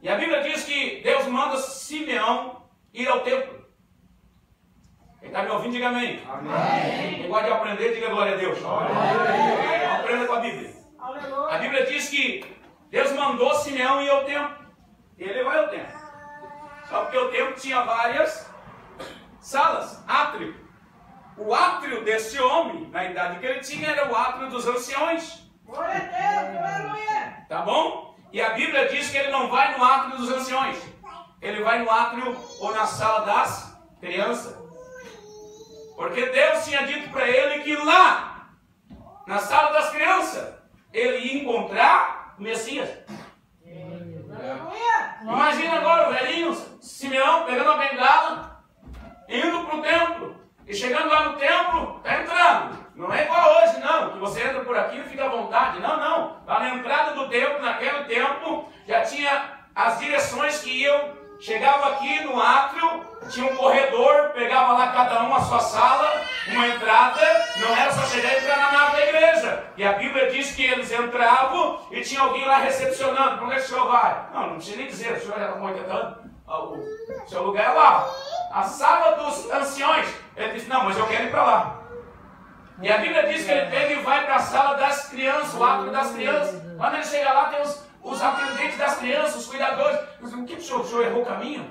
E a Bíblia diz que Deus manda Simeão ir ao templo. Quem está me ouvindo, diga amém. Amém. Quem gosta de aprender, diga glória a Deus. Amém. Aprenda com a Bíblia. Aleluia. A Bíblia diz que Deus mandou Simeão ir ao templo. E ele vai ao templo. Só porque o templo tinha várias salas, átrio. O átrio desse homem, na idade que ele tinha, era o átrio dos anciões. Glória a Deus, aleluia. Tá bom? E a Bíblia diz que ele não vai no átrio dos anciões. Ele vai no átrio ou na sala das crianças. Porque Deus tinha dito para ele que lá, na sala das crianças, ele ia encontrar o Messias. Imagina agora o velhinho Simeão pegando a bengala, indo para o templo. E chegando lá no templo, está entrando. Não é igual hoje, não, que você entra por aqui e fica à vontade. Não, não. Lá na entrada do templo, naquele tempo, já tinha as direções que iam. Chegava aqui no átrio, tinha um corredor, pegava lá cada um a sua sala, uma entrada, não era só chegar e entrar na nave da igreja. E a Bíblia diz que eles entravam e tinha alguém lá recepcionando. Para onde é que o senhor vai? Não precisa nem dizer, o senhor já está com 80 anos, o seu lugar é lá. A sala dos anciões. Ele disse, não, mas eu quero ir para lá. E a Bíblia diz que ele pega e vai para a sala das crianças, o átrio das crianças. Quando ele chega lá, tem os atendentes das crianças, os cuidadores. O que o senhor errou o caminho?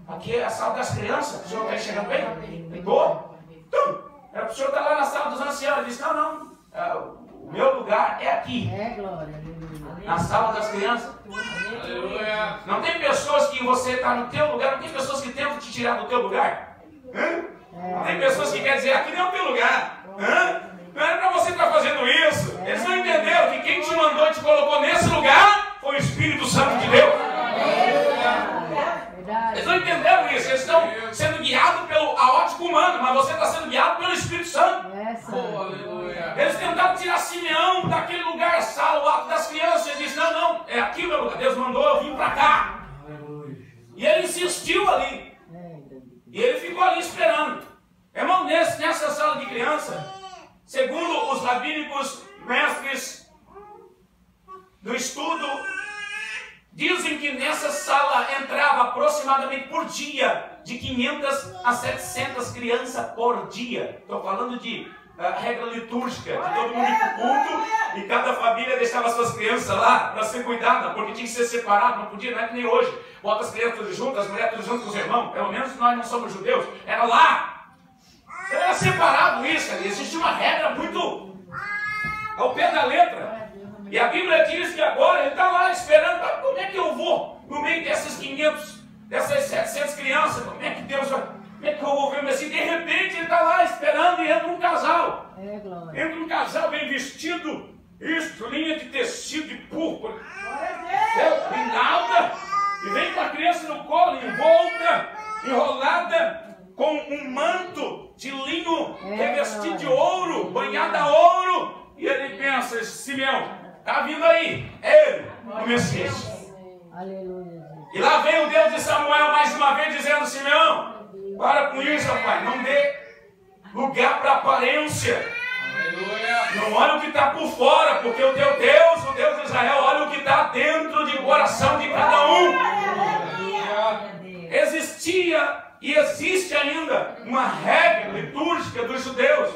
Aqui é a sala das crianças. O senhor está chegando bem? Ligou? Então, era para o senhor estar lá na sala dos anciãos. Ele disse, não, não. O meu lugar é aqui. Na sala das crianças. Aleluia. Não tem pessoas que você está no teu lugar, não tem pessoas que tentam te tirar do teu lugar. Não tem pessoas que querem dizer, aqui não é o teu lugar. Não era para você estar fazendo isso. Eles não entenderam que quem te mandou e te colocou nesse lugar foi o Espírito Santo de Deus. Eles não entenderam isso. Eles estão sendo guiados pelo aótico humano, mas você está sendo guiado pelo Espírito Santo. Eles tentaram tirar Simeão daquele lugar, sala, o ato das crianças. Ele disse, não, não, é aqui o meu lugar. Deus mandou eu vir para cá. E ele insistiu ali. E ele ficou ali esperando. Irmão, nessa sala de criança, segundo os rabínicos mestres do estudo, dizem que nessa sala entrava aproximadamente por dia de 500 a 700 crianças por dia. Estou falando de regra litúrgica, de todo mundo ir para o culto e cada família deixava suas crianças lá para ser cuidada, porque tinha que ser separado, não podia, não é que nem hoje. Bota as crianças tudo juntas, as mulheres tudo juntas com os irmãos, pelo menos nós não somos judeus, era lá. Era separado isso, ali. Existia uma regra muito ao pé da letra. E a Bíblia diz que agora ele está lá esperando, como é que eu vou no meio dessas 500, dessas 700 crianças, como é que Deus vai, como é que eu vou ver? Mas assim, de repente ele está lá esperando e entra um casal. Entra um casal bem vestido, isso, linha de tecido de púrpura, grinalda, e vem com a criança no colo, envolta, enrolada, com um manto de linho revestido de ouro, banhado a ouro. E ele pensa, Simeão, está vindo aí, é ele, o Messias. E lá vem o Deus de Samuel mais uma vez dizendo, Simeão, para com isso, rapaz, não dê lugar para aparência. Não olha o que está por fora, porque o teu Deus, o Deus de Israel, olha o que está dentro do coração de cada um. Existia e existe ainda uma regra litúrgica dos judeus.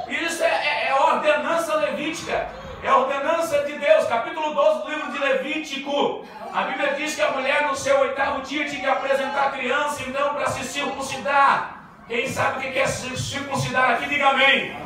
Isso é a ordenança levítica. É a ordenança de Deus. Capítulo 12 do livro de Levítico. A Bíblia diz que a mulher no seu 8º dia tinha que apresentar a criança, então, para se circuncidar. Quem sabe o que é circuncidar aqui, diga amém.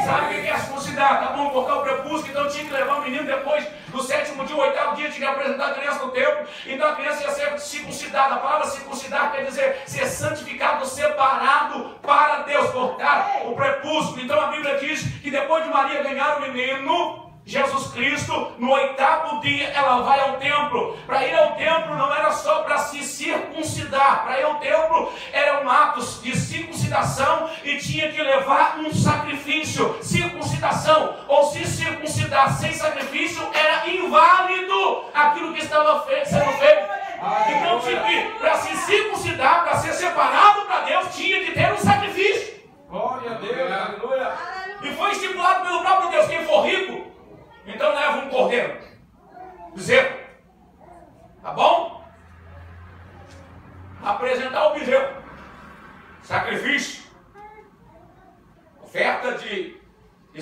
Sabe o que é circuncidar? Tá bom, cortar o prepúcio, então tinha que levar o menino depois do 7º dia, o 8º dia, tinha que apresentar a criança no templo. Então a criança ia ser circuncidada. A palavra circuncidar quer dizer ser santificado, separado para Deus, cortar o prepúcio. Então a Bíblia diz que depois de Maria ganhar o menino, Jesus Cristo, no 8º dia, ela vai ao templo. Para ir ao templo não era só para se circuncidar. Para ir ao templo era um ato de circuncidação e tinha que levar um sacrifício. Circuncidação ou se circuncidar sem sacrifício era inválido aquilo que estava sendo feito. Então tinha que, para se circuncidar, para ser separado para Deus, tinha que ter um sacrifício. Glória a Deus, aleluia. E foi estipulado pelo próprio Deus, quem for rico, então leva um cordeiro, bezerro, tá bom?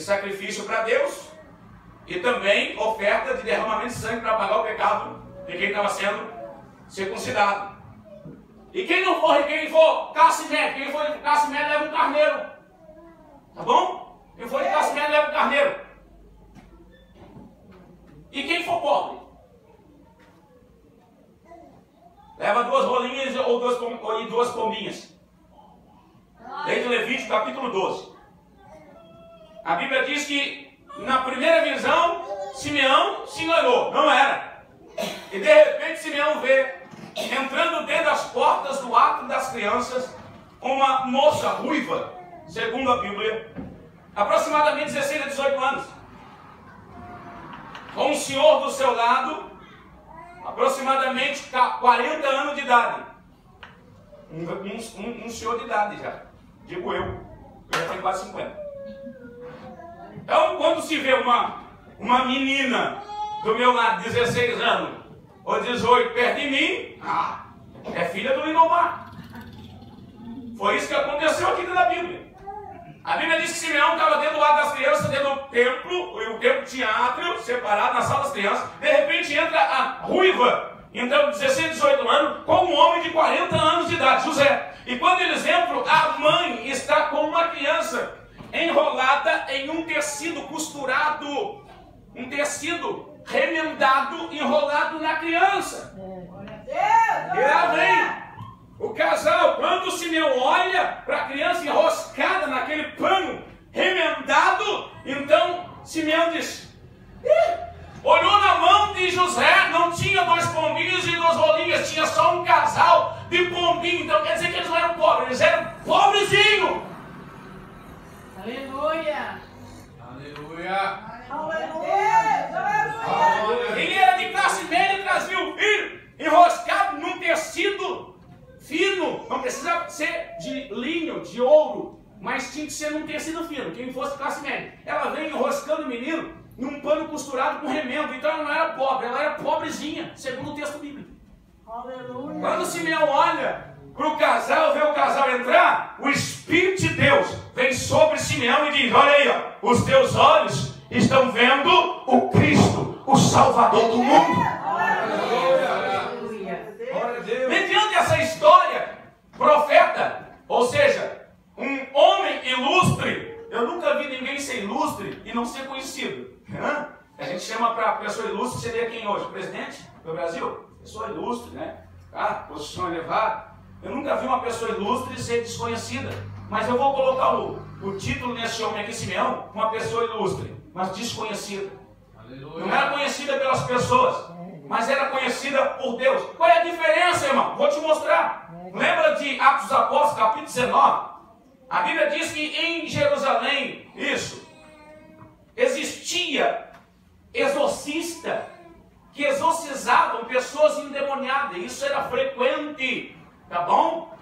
sacrifício para Deus e também oferta de derramamento de sangue para pagar o pecado de quem estava sendo circuncidado. E quem não for, quem for classe média, quem for de classe média leva um carneiro. Tá bom? Quem for de classe média leva um carneiro. E quem for pobre, leva 2 rolinhas ou 2 pombinhas. Lei de Levítico, capítulo 12. A Bíblia diz que na primeira visão, Simeão se enganou. Não era. E de repente Simeão vê, entrando dentro das portas do átrio das crianças, uma moça ruiva, segundo a Bíblia, aproximadamente 16 a 18 anos, com um senhor do seu lado, aproximadamente 40 anos de idade. Um senhor de idade já, digo eu já tenho quase 50. Então, quando se vê uma menina do meu lado, 16 anos, ou 18, perto de mim, é filha do Lindomar. Foi isso que aconteceu aqui dentro da Bíblia. A Bíblia diz que Simeão estava dentro do lado das crianças, dentro do templo, e o templo tinha átrio, separado na sala das crianças. De repente entra a ruiva, então 16, 18 anos, com um homem de 40 anos de idade, José. E quando eles entram, a mãe está com uma criança enrolada em um tecido costurado, um tecido remendado, enrolado na criança. E lá vem o casal. Quando o Simeão olha para a criança enroscada naquele pano remendado, então Simeão diz: olhou na mão de José, não tinha 2 pombinhos e 2 rolinhas, tinha só um casal de pombinho. Então quer dizer que eles não eram pobres, eles eram pobrezinhos. Aleluia! Aleluia! Aleluia! Quem era de classe média trazia o filho enroscado num tecido fino. Não precisa ser de linho, de ouro, mas tinha que ser num tecido fino. Quem fosse classe média, ela vem enroscando o menino num pano costurado com remendo. Então ela não era pobre, ela era pobrezinha, segundo o texto bíblico. Aleluia! Quando o Simeão olha para o casal, vê o casal entrar, o Espírito de Deus vem sobre Simeão e diz: olha aí, ó, os teus olhos estão vendo o Cristo, o Salvador do mundo. Mediante essa história, profeta, ou seja, um homem ilustre. Eu nunca vi ninguém ser ilustre e não ser conhecido. A gente chama para pessoa ilustre, seria quem hoje? O presidente do Brasil? Pessoa ilustre, né? Posição elevada. Eu nunca vi uma pessoa ilustre ser desconhecida. Mas eu vou colocar o título nesse homem aqui, Simeão, uma pessoa ilustre, mas desconhecida. Aleluia. Não era conhecida pelas pessoas, mas era conhecida por Deus. Qual é a diferença, irmão? Vou te mostrar. Lembra de Atos dos Apóstolos, capítulo 19? A Bíblia diz que em Jerusalém, existia exorcista que exorcizavam pessoas endemoniadas. Isso era frequente. Tá bom?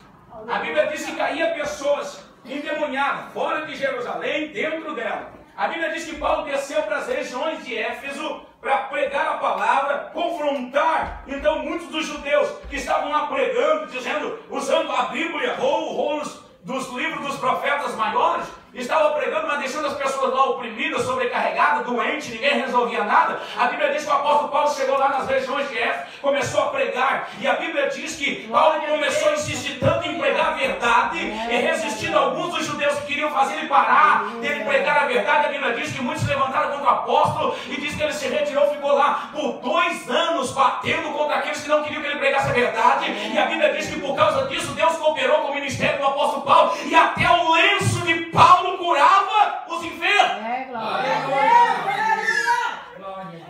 A Bíblia diz que caía pessoas endemoniadas fora de Jerusalém, dentro dela. A Bíblia diz que Paulo desceu para as regiões de Éfeso para pregar a palavra, confrontar então muitos dos judeus que estavam lá pregando, dizendo, usando a Bíblia ou rolos dos livros dos profetas maiores, estava pregando, mas deixando as pessoas lá oprimidas, sobrecarregadas, doentes, ninguém resolvia nada. A Bíblia diz que o apóstolo Paulo chegou lá nas regiões de Éfeso, começou a pregar, e a Bíblia diz que Paulo começou a insistir tanto em pregar a verdade, e resistindo a alguns dos judeus que queriam fazer ele parar dele pregar a verdade. A Bíblia diz que muitos se levantaram contra o apóstolo, e diz que ele se retirou, ficou lá por 2 anos, batendo contra aqueles que não queriam que ele pregasse a verdade. E a Bíblia diz que por causa disso, Deus cooperou com o ministério do apóstolo Paulo, e até o lenço de Paulo curava os enfermos.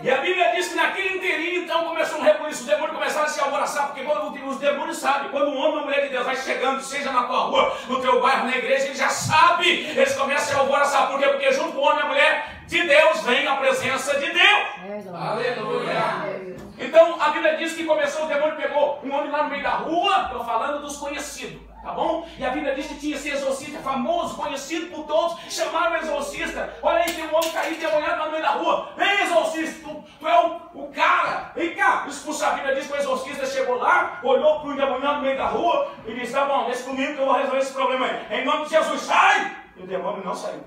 E a Bíblia diz que naquele inteirinho, então, começou um rebuliço. Os demônios começaram a se alvoroçar, porque quando os demônios sabem, quando um homem ou uma mulher de Deus vai chegando, seja na tua rua, no teu bairro, na igreja, ele já sabe, eles começam a alvoroçar. Por quê? Porque junto com o homem e a mulher de Deus vem a presença de Deus. Aleluia. Então, a Bíblia diz que começou, o demônio pegou um homem lá no meio da rua, estou falando dos conhecidos. Tá bom? E a Bíblia diz que tinha esse exorcista famoso, conhecido por todos, chamaram o exorcista. Olha aí, tem um homem caído, demoniado lá no meio da rua. Vem, exorcista, tu é o cara. Vem cá, expulsar. A Bíblia diz que o exorcista chegou lá, olhou para o endemoniado no meio da rua e disse: tá bom, deixa comigo que eu vou resolver esse problema aí. Em nome de Jesus, sai! E o demônio não saiu.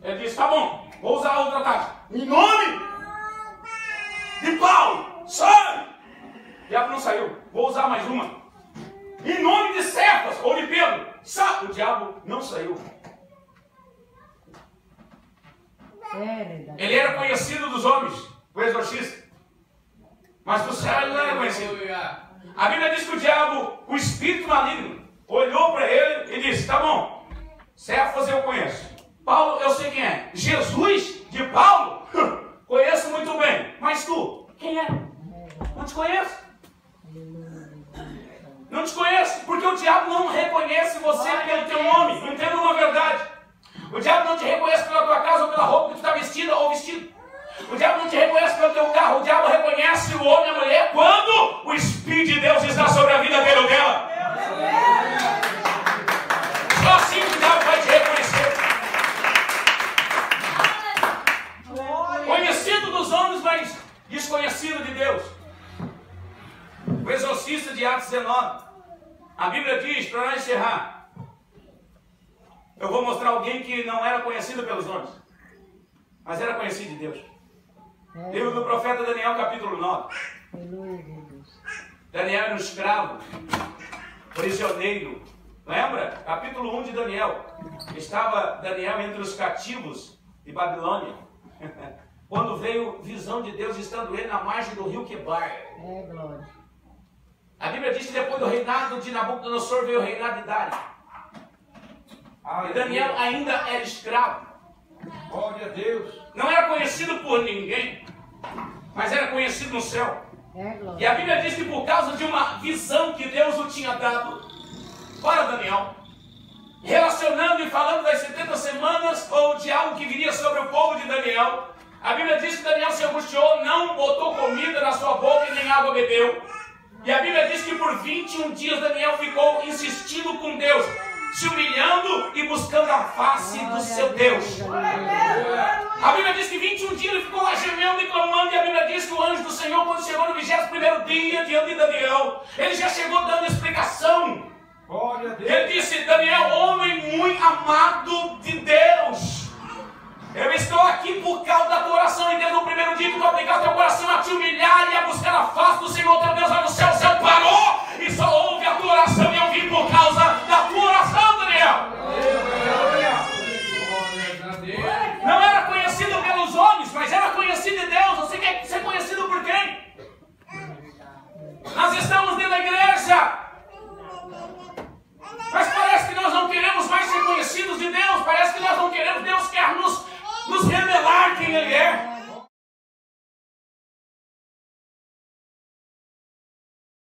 Ele disse, tá bom, vou usar outra tática. Em nome de Paulo, sai! O diabo não saiu, vou usar mais uma. Em nome de Cefas ou de Pedro, sai! O diabo não saiu. Ele era conhecido dos homens, o exorcista. Mas do céu ele não era conhecido. A Bíblia diz que o diabo, o espírito maligno, olhou para ele e disse, tá bom, Cefas eu conheço. Paulo eu sei quem é. Jesus de Paulo, conheço muito bem. Mas tu, quem é? Não te conheço. Não te conheço, porque o diabo não reconhece você pelo teu nome. Entenda uma verdade. O diabo não te reconhece pela tua casa ou pela roupa que tu está vestida ou vestido. O diabo não te reconhece pelo teu carro. O diabo reconhece o homem e a mulher quando o Espírito de Deus está sobre a vida dele ou dela. Só assim que o diabo vai te reconhecer. Conhecido dos homens, mas desconhecido de Deus. O exorcista de Atos 19. A Bíblia diz, para nós encerrar, eu vou mostrar alguém que não era conhecido pelos homens, mas era conhecido de Deus. Livro do profeta Daniel, capítulo 9. Daniel era um escravo, prisioneiro. Lembra? Capítulo 1 de Daniel. Estava Daniel entre os cativos de Babilônia. Quando veio visão de Deus, estando ele na margem do rio Quebar. A Bíblia diz que depois do reinado de Nabucodonosor veio o reinado de Dário. E Daniel ainda era escravo. Glória a Deus. Não era conhecido por ninguém, mas era conhecido no céu. E a Bíblia diz que por causa de uma visão que Deus o tinha dado para Daniel, relacionando e falando das 70 semanas ou de algo que viria sobre o povo de Daniel, a Bíblia diz que Daniel se angustiou, não botou comida na sua boca e nem água bebeu. E a Bíblia diz que por 21 dias Daniel ficou insistindo com Deus, se humilhando e buscando a face do seu Deus. A Bíblia diz que 21 dias ele ficou lá gemendo e clamando. E a Bíblia diz que o anjo do Senhor, quando chegou no 21º dia diante de Daniel, ele já chegou dando explicação. Ele disse, Daniel, homem muito amado de Deus, eu estou aqui por causa